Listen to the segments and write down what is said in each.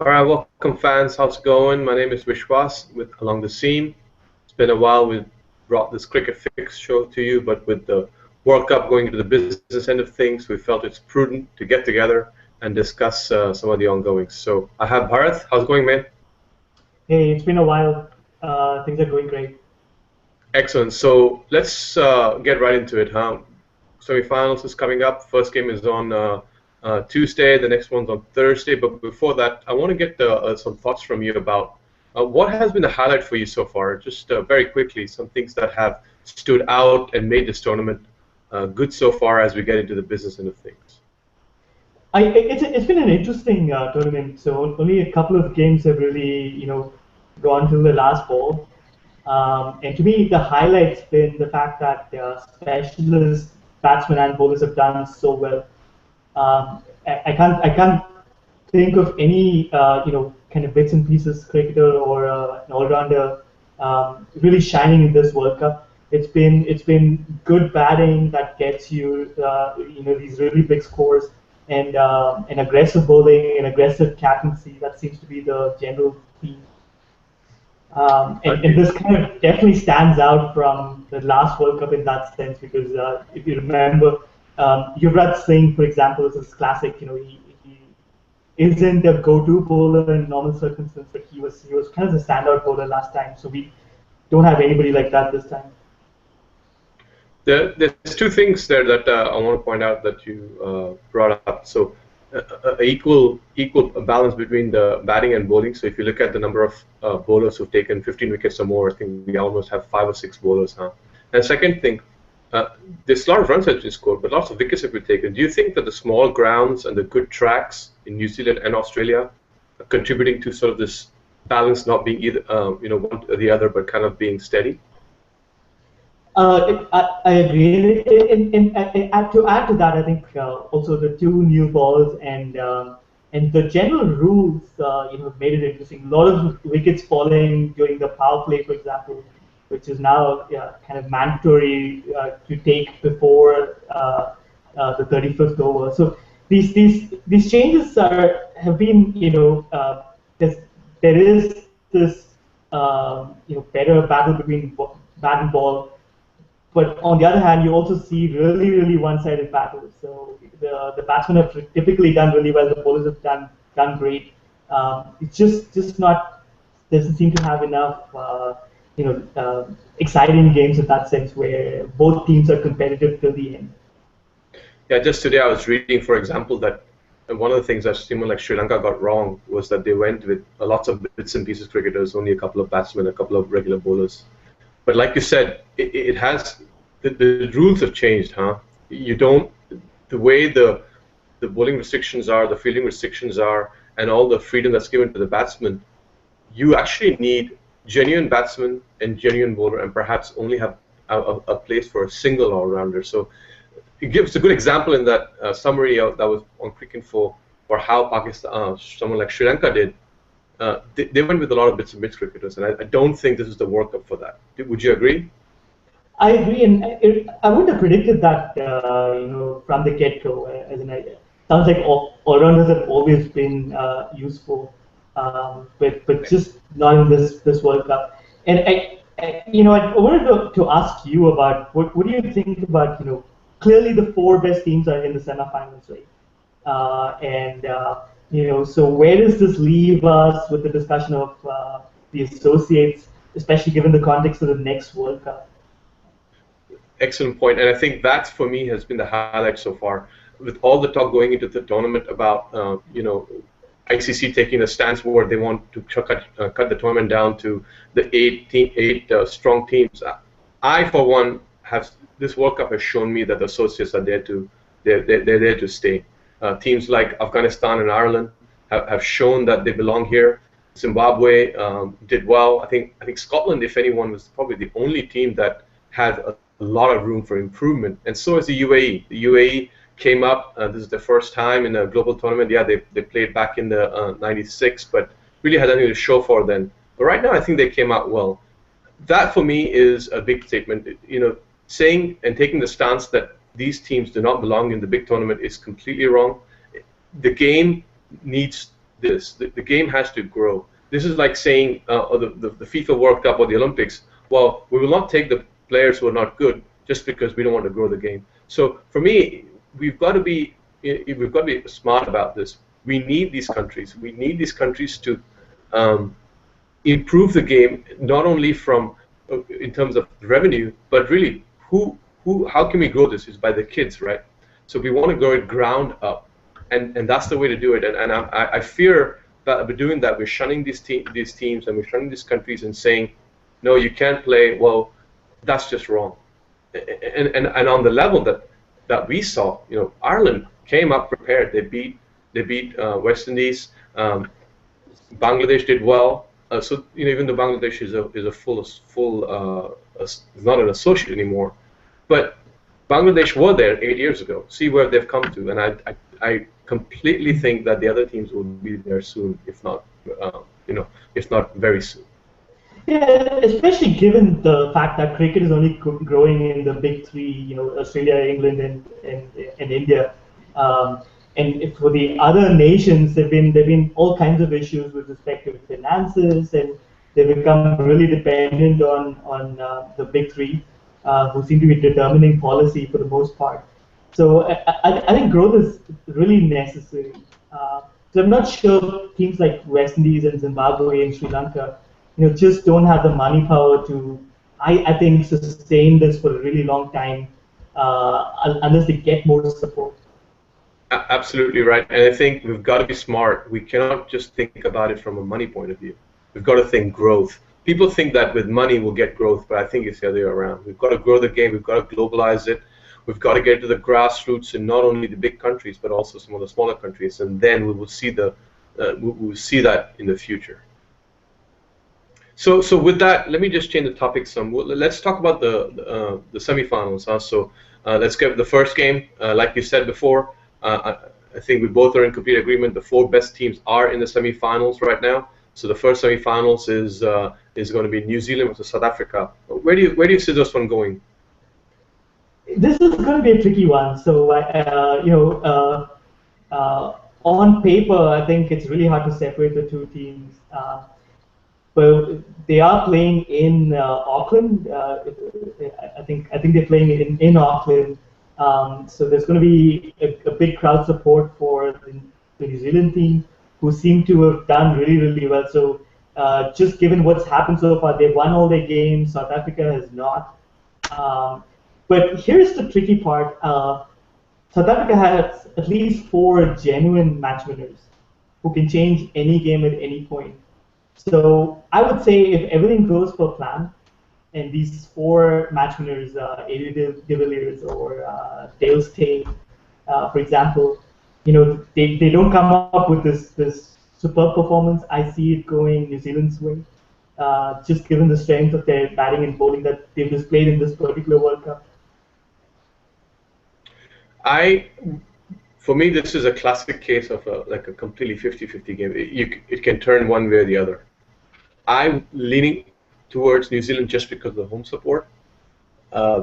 All right, welcome fans. How's it going? My name is Vishwas with Along the Seam. It's been a while. We brought this Cricket Fix show to you, but with the World Cup going into the business end of things, we felt it's prudent to get together and discuss some of the ongoings. So I have Bharat. How's it going, man? Hey, it's been a while. Things are going great. Excellent. So let's get right into it, huh? Semifinals is coming up. First game is on Tuesday. The next one's on Thursday. But before that, I want to get some thoughts from you about what has been the highlight for you so far. Just very quickly, some things that have stood out and made this tournament good so far as we get into the business end of things. It's been an interesting tournament. So only a couple of games have really gone till the last ball. And to me, the highlight's been the fact that specialist batsmen and bowlers have done so well. I can't think of any kind of bits and pieces cricketer or an all-rounder really shining in this World Cup. It's been good batting that gets you these really big scores, and an aggressive bowling and aggressive captaincy. That seems to be the general theme. And this kind of definitely stands out from the last World Cup in that sense because if you remember, Yuvraj Singh, for example, is this classic. He isn't a go-to bowler in normal circumstances, but he was kind of the standout bowler last time. So we don't have anybody like that this time. There's two things there that I want to point out that you brought up. So, equal balance between the batting and bowling. So, if you look at the number of bowlers who've taken 15 wickets or more, I think we almost have 5 or 6 bowlers now. And second thing, there's a lot of runs that have been scored, but lots of wickets have been taken. Do you think that the small grounds and the good tracks in New Zealand and Australia are contributing to sort of this balance not being either one or the other, but kind of being steady? I agree. To add to that, I think also the two new balls and the general rules, made it interesting. A lot of wickets falling during the power play, for example, which is now kind of mandatory to take before the 35th over. So these changes have been there is this better battle between bat and ball. But on the other hand, you also see really one-sided battles. So the batsmen have typically done really well. The bowlers have done great. It's just not doesn't seem to have enough exciting games in that sense where both teams are competitive till the end. Yeah, just today I was reading, for example, that one of the things that someone like Sri Lanka got wrong was that they went with lots of bits and pieces cricketers, only a couple of batsmen, a couple of regular bowlers. But like you said, it has the rules have changed, huh? You don't the way the bowling restrictions are, the fielding restrictions are, and all the freedom that's given to the batsman. You actually need genuine batsman and genuine bowler, and perhaps only have a place for a single all-rounder. So it gives a good example in that summary that was on Cricinfo for how Pakistan, someone like Sri Lanka did. They went with a lot of bits and bits cricketers, and I don't think this is the World Cup for that. Would you agree? I agree, and I wouldn't have predicted that from the get-go. As in, it sounds like all-rounders have always been useful, but just not in this World Cup. And I wanted to ask you about what do you think about clearly the 4 best teams are in the semifinals, right? So where does this leave us with the discussion of the associates, especially given the context of the next World Cup? Excellent point, and I think that for me has been the highlight so far. With all the talk going into the tournament about ICC taking a stance where they want to cut the tournament down to the 8 strong teams. I, for one, this World Cup has shown me that the associates are they're there to stay. Teams like Afghanistan and Ireland have shown that they belong here. Zimbabwe did well. I think Scotland, if anyone, was probably the only team that had a lot of room for improvement, and so is the UAE. The UAE came up. This is their first time in a global tournament. Yeah, they played back in the '96, but really had nothing to show for then. But right now, I think they came out well. That for me is a big statement. Saying and taking the stance that these teams do not belong in the big tournament is completely wrong. The game needs this. The game has to grow. This is like saying the FIFA World Cup or the Olympics. Well, we will not take the players who are not good just because we don't want to grow the game. So for me, we've got to be smart about this. We need these countries. We need these countries to improve the game, not only from in terms of revenue, but really how can we grow this? Is by the kids, right? So we want to grow it ground up, and that's the way to do it. And I fear that by doing that, we're shunning these teams and we're shunning these countries and saying, no, you can't play. Well, that's just wrong. And on the level that we saw, Ireland came up prepared. They beat West Indies. Bangladesh did well. So even though Bangladesh is a full not an associate anymore, but Bangladesh were there 8 years ago. See where they've come to, and I completely think that the other teams will be there soon, if not if not very soon. Yeah, especially given the fact that cricket is only growing in the big three, Australia, England, and India. And for the other nations, there've been all kinds of issues with respect to finances, and they've become really dependent on the big three, who seem to be determining policy for the most part. So I think growth is really necessary. So I'm not sure teams like West Indies and Zimbabwe and Sri Lanka, just don't have the money power to, I think, sustain this for a really long time, unless they get more support. Absolutely right, and I think we've got to be smart. We cannot just think about it from a money point of view. We've got to think growth. People think that with money we'll get growth, but I think it's the other way around. We've got to grow the game. We've got to globalize it. We've got to get to the grassroots in not only the big countries but also some of the smaller countries, and then we will see that in the future. So with that, let me just change the topic some. Let's talk about the semifinals. So let's get the first game. Like you said before, I think we both are in complete agreement. The four best teams are in the semifinals right now. So the first semifinals is going to be New Zealand versus South Africa. Where do you see this one going? This is going to be a tricky one. So on paper, I think it's really hard to separate the two teams. But they are playing in Auckland. I think they're playing in Auckland. So there's going to be a big crowd support for the New Zealand team, who seem to have done really, really well. So just given what's happened so far, they've won all their games. South Africa has not. But here's the tricky part. South Africa has at least 4 genuine match winners who can change any game at any point. So I would say if everything goes per plan, and these 4 match winners, Adrian de Villiers or Dale Steyn, for example, they don't come up with this superb performance, I see it going New Zealand's way, just given the strength of their batting and bowling that they've displayed in this particular World Cup. For me, this is a classic case of a completely 50-50 game. It can turn one way or the other. I'm leaning towards New Zealand just because of the home support.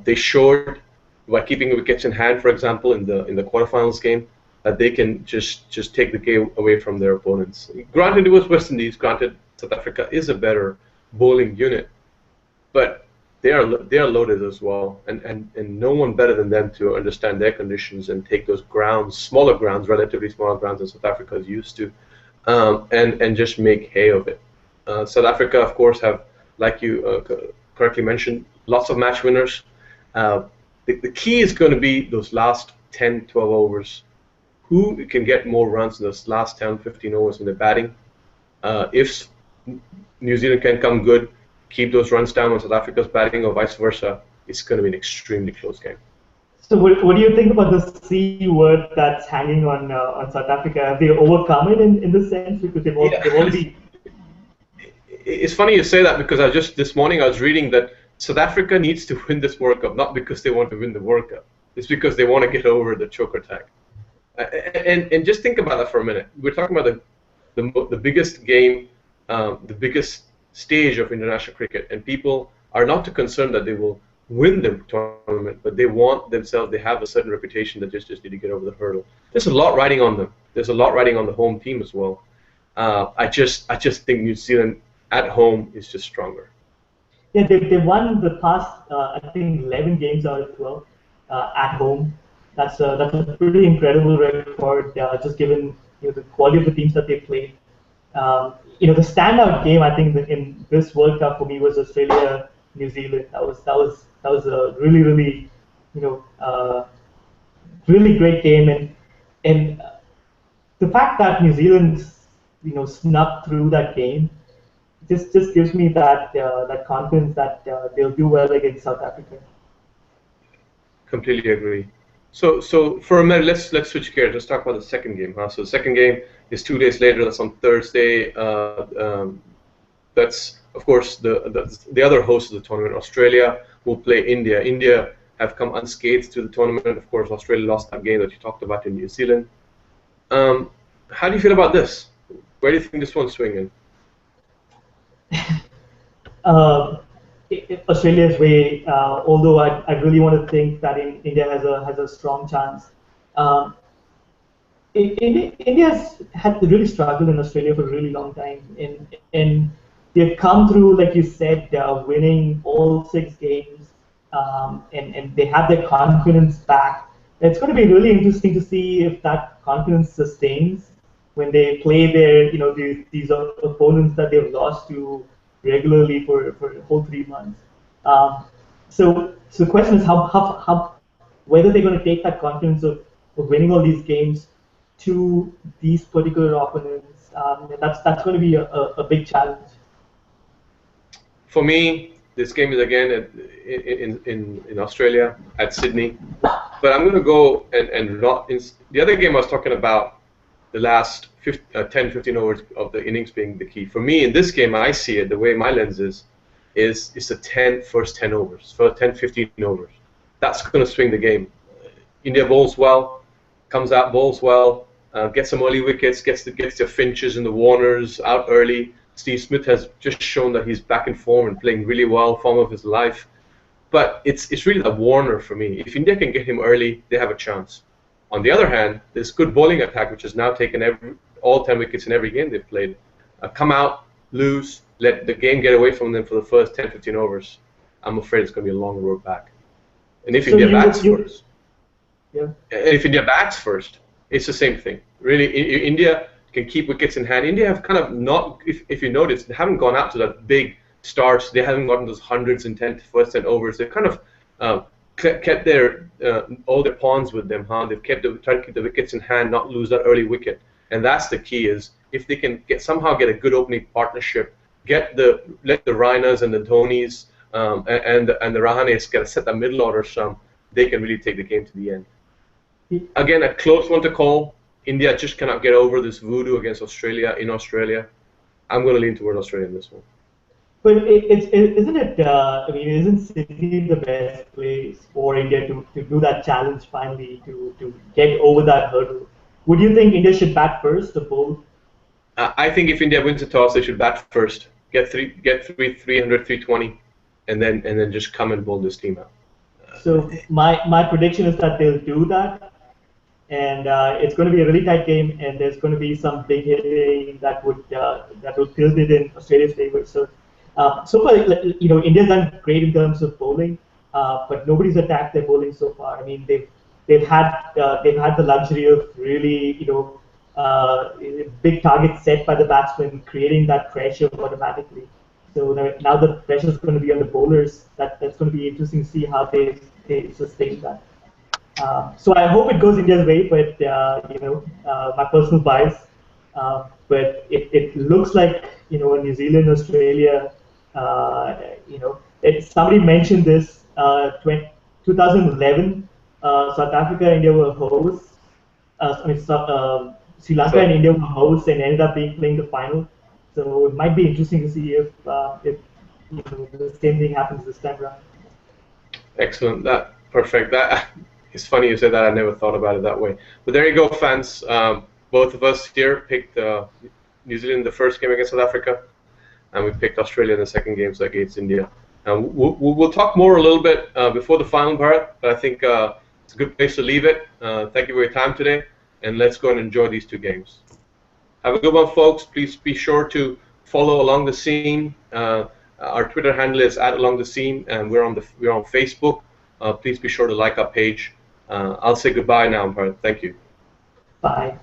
They showed by keeping wickets in hand, for example, in the quarterfinals game, that they can just take the game away from their opponents. Granted, it was West Indies. Granted, South Africa is a better bowling unit, but they are loaded as well, and no one better than them to understand their conditions and take those grounds, smaller grounds, relatively smaller grounds than South Africa is used to, and just make hay of it. South Africa, of course, have, like you correctly mentioned, lots of match winners. The key is going to be those last 10, 12 overs. Who can get more runs in those last 10, 15 overs when they're batting? If New Zealand can come good, keep those runs down on South Africa's batting, or vice versa, it's going to be an extremely close game. So what do you think about the C word that's hanging on South Africa? Have they overcome it in the sense, because they've already... It's funny you say that, because this morning I was reading that South Africa needs to win this World Cup, not because they want to win the World Cup. It's because they want to get over the choker tag. And just think about that for a minute. We're talking about the biggest game, the biggest stage of international cricket, and people are not too concerned that they will win the tournament, but they want themselves, they have a certain reputation that just need to get over the hurdle. There's a lot riding on them. There's a lot riding on the home team as well. I just think New Zealand at home is just stronger. Yeah, they won the past, I think, 11 games out of 12 at home. That's a pretty incredible record, just given the quality of the teams that they played. The standout game I think in this World Cup for me was Australia New Zealand. That was a really you know really great game, and the fact that New Zealand snuck through that game just gives me that confidence that they'll do well against South Africa. Completely agree. So for a minute, let's switch gears. Let's talk about the second game. So the second game is 2 days later. That's on Thursday. That's of course the other host of the tournament. Australia will play India. India have come unscathed to the tournament. Of course, Australia lost that game that you talked about in New Zealand. How do you feel about this? Where do you think this one's swinging? Uh, Australia's way, although I really want to think that India has a strong chance. Um, India's had really struggled in Australia for a really long time, and they've come through, like you said, winning all 6 games, and they have their confidence back. It's going to be really interesting to see if that confidence sustains when they play these opponents that they've lost to regularly for a whole 3 months. Um, so the question is how whether they're going to take that confidence of winning all these games to these particular opponents. That's going to be a big challenge. For me, this game is again in Australia at Sydney, but I'm going to go and not in the other game I was talking about the last 10, 15 overs of the innings being the key. For me, in this game, I see it the way my lens is it's the first 10 overs, first 10, 15 overs. That's going to swing the game. India bowls well, comes out, bowls well, gets some early wickets, gets the Finches and the Warners out early. Steve Smith has just shown that he's back in form and playing really well, form of his life. But it's really the Warner for me. If India can get him early, they have a chance. On the other hand, this good bowling attack, which has now taken all 10 wickets in every game they've played, come out, lose, let the game get away from them for the first 10, 15 overs. I'm afraid it's going to be a long road back. And if India bats first, if India bats first, it's the same thing. Really, India can keep wickets in hand. India have kind of not, if you notice, they haven't gone out to that big starts. They haven't gotten those hundreds in first 10 overs. They've kind of kept their all their pawns with them. They've tried to keep the wickets in hand, not lose that early wicket. And that's the key: is if they can somehow get a good opening partnership, let the Rainas and the Dhonis and the Rahanes get to set the middle order some, they can really take the game to the end. Again, a close one to call. India just cannot get over this voodoo against Australia in Australia. I'm going to lean toward Australia in this one. But isn't it? I mean, isn't Sydney the best place for India to do that challenge finally to get over that hurdle? Would you think India should bat first or bowl? I think if India wins the toss, they should bat first, get 300, 320, and then just come and bowl this team out. So my prediction is that they'll do that, and it's going to be a really tight game, and there's going to be some big hitting that will tilt it in Australia's favor. So far, India's done great in terms of bowling, but nobody's attacked their bowling so far. I mean, they've had the luxury of really big targets set by the batsman, creating that pressure automatically. So now the pressure is going to be on the bowlers. That's going to be interesting to see how they sustain that. So I hope it goes India's way, but my personal bias. But it looks like New Zealand, Australia. Somebody mentioned this 2011. South Africa, India were hosts. Sri Lanka and India were hosts and ended up playing the final. So it might be interesting to see if the same thing happens this time around. Excellent. Perfect. That it's funny you said that. I never thought about it that way. But there you go, fans. Both of us here picked New Zealand in the first game against South Africa, and we picked Australia in the second game against India. We'll talk more a little bit before the final, Bharat, but I think it's a good place to leave it. Thank you for your time today, and let's go and enjoy these 2 games. Have a good one, folks. Please be sure to follow Along the Scene. Our Twitter handle is @AlongTheScene, and we're on Facebook. Please be sure to like our page. I'll say goodbye now, Bharat. Thank you. Bye.